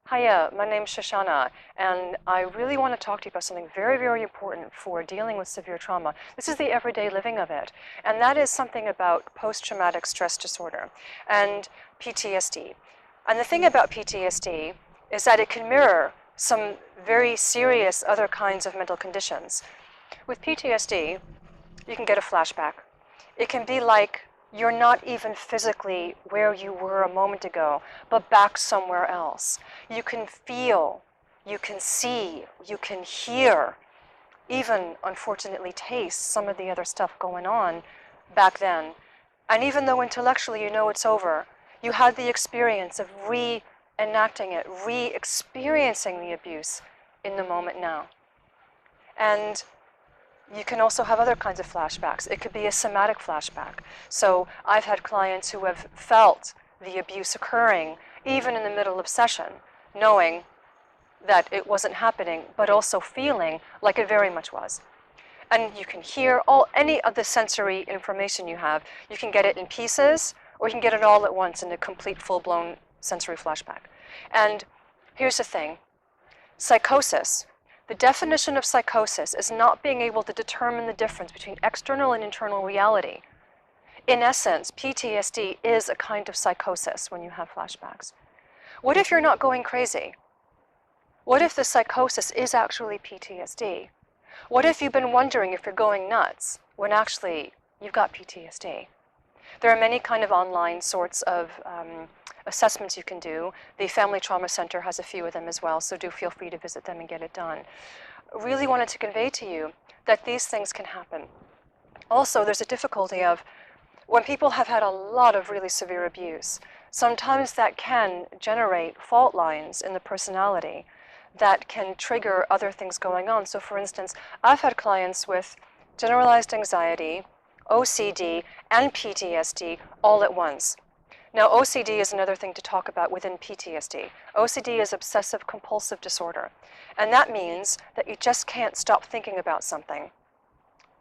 Hiya, my name's Shoshana, and I really want to talk to you about something very, very important for dealing with severe trauma. This is the everyday living of it, and that is something about post-traumatic stress disorder and PTSD. And the thing about PTSD is that it can mirror some very serious other kinds of mental conditions. With PTSD, you can get a flashback. It can be like you're not even physically where you were a moment ago, but back somewhere else. You can feel, you can see, you can hear, even unfortunately taste some of the other stuff going on back then. And even though intellectually you know it's over, you had the experience of reenacting it, re-experiencing the abuse in the moment now. And you can also have other kinds of flashbacks. It could be a somatic flashback. So I've had clients who have felt the abuse occurring even in the middle of session, knowing that it wasn't happening, but also feeling like it very much was. And you can hear any of the sensory information you have. You can get it in pieces, or you can get it all at once in a complete, full-blown sensory flashback. And here's the thing. Psychosis. The definition of psychosis is not being able to determine the difference between external and internal reality. In essence, PTSD is a kind of psychosis when you have flashbacks. What if you're not going crazy? What if the psychosis is actually PTSD? What if you've been wondering if you're going nuts when actually you've got PTSD? There are many kind of online sorts of assessments you can do. The Family Trauma Center has a few of them as well, so do feel free to visit them and get it done. Really wanted to convey to you that these things can happen. Also, there's a difficulty of when people have had a lot of really severe abuse, sometimes that can generate fault lines in the personality that can trigger other things going on. So for instance, I've had clients with generalized anxiety, OCD, and PTSD all at once. Now, OCD is another thing to talk about within PTSD. OCD is Obsessive Compulsive disorder. And that means that you just can't stop thinking about something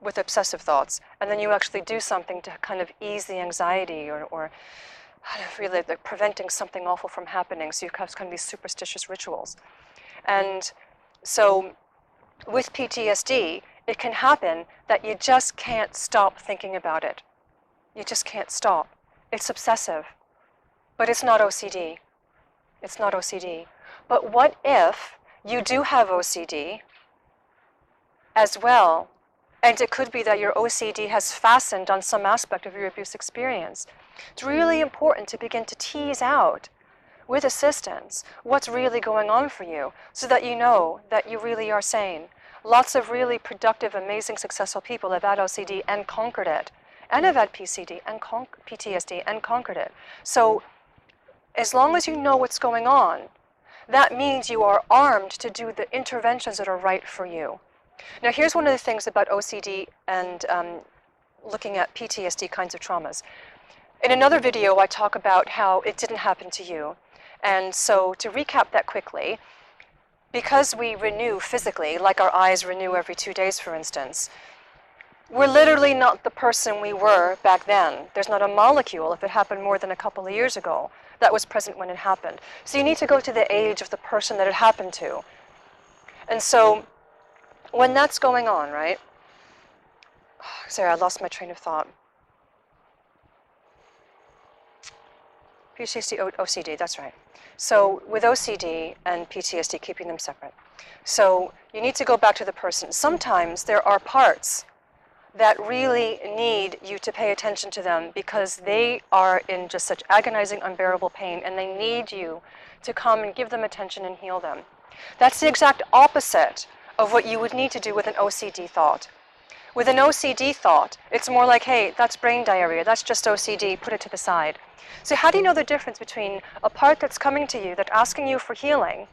with obsessive thoughts. And then you actually do something to kind of ease the anxiety or really like preventing something awful from happening. So you have kind of these superstitious rituals. And so with PTSD, it can happen that you just can't stop thinking about it. You just can't stop. It's obsessive. But it's not OCD. It's not OCD. But what if you do have OCD as well, and it could be that your OCD has fastened on some aspect of your abuse experience? It's really important to begin to tease out, with assistance, what's really going on for you, so that you know that you really are sane. Lots of really productive, amazing, successful people have had OCD and conquered it, and have had PTSD and conquered it. So as long as you know what's going on, that means you are armed to do the interventions that are right for you. Now here's one of the things about OCD and looking at PTSD kinds of traumas. In another video, I talk about how it didn't happen to you. And so to recap that quickly, because we renew physically, like our eyes renew every 2 days, for instance, we're literally not the person we were back then. There's not a molecule, if it happened more than a couple of years ago, that was present when it happened. So you need to go to the age of the person that it happened to. And so when that's going on, right? Sorry, I lost my train of thought. PTSD, OCD, that's right. So with OCD and PTSD, keeping them separate. So you need to go back to the person. Sometimes there are parts that really need you to pay attention to them because they are in just such agonizing, unbearable pain, and they need you to come and give them attention and heal them. That's the exact opposite of what you would need to do with an OCD thought. With an OCD thought, it's more like, hey, that's brain diarrhea, that's just OCD, put it to the side. So how do you know the difference between a part that's coming to you, that's asking you for healing,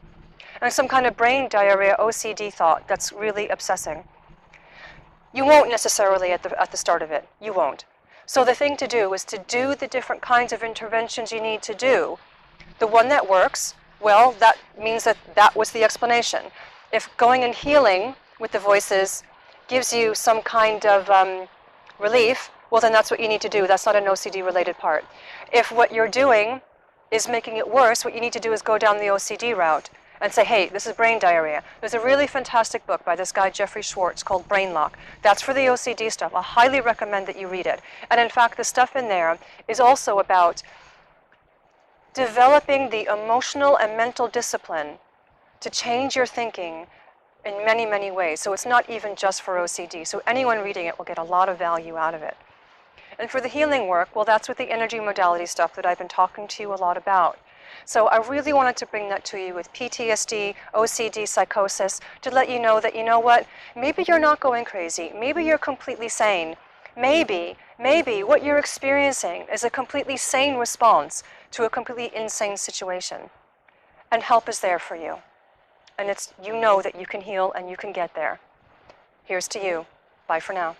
and some kind of brain diarrhea OCD thought that's really obsessing? You won't necessarily at the start of it. You won't. So the thing to do is to do the different kinds of interventions you need to do. The one that works, well, that means that was the explanation. If going and healing with the voices gives you some kind of relief, well, then that's what you need to do. That's not an OCD-related part. If what you're doing is making it worse, what you need to do is go down the OCD route and say, hey, this is brain diarrhea. There's a really fantastic book by this guy, Jeffrey Schwartz, called Brain Lock. That's for the OCD stuff. I highly recommend that you read it. And in fact, the stuff in there is also about developing the emotional and mental discipline to change your thinking in many, many ways. So it's not even just for OCD. So anyone reading it will get a lot of value out of it. And for the healing work, well, that's with the energy modality stuff that I've been talking to you a lot about. So I really wanted to bring that to you with PTSD, OCD, psychosis, to let you know that, you know what, maybe you're not going crazy. Maybe you're completely sane. Maybe what you're experiencing is a completely sane response to a completely insane situation. And help is there for you. And you know that you can heal and you can get there. Here's to you. Bye for now.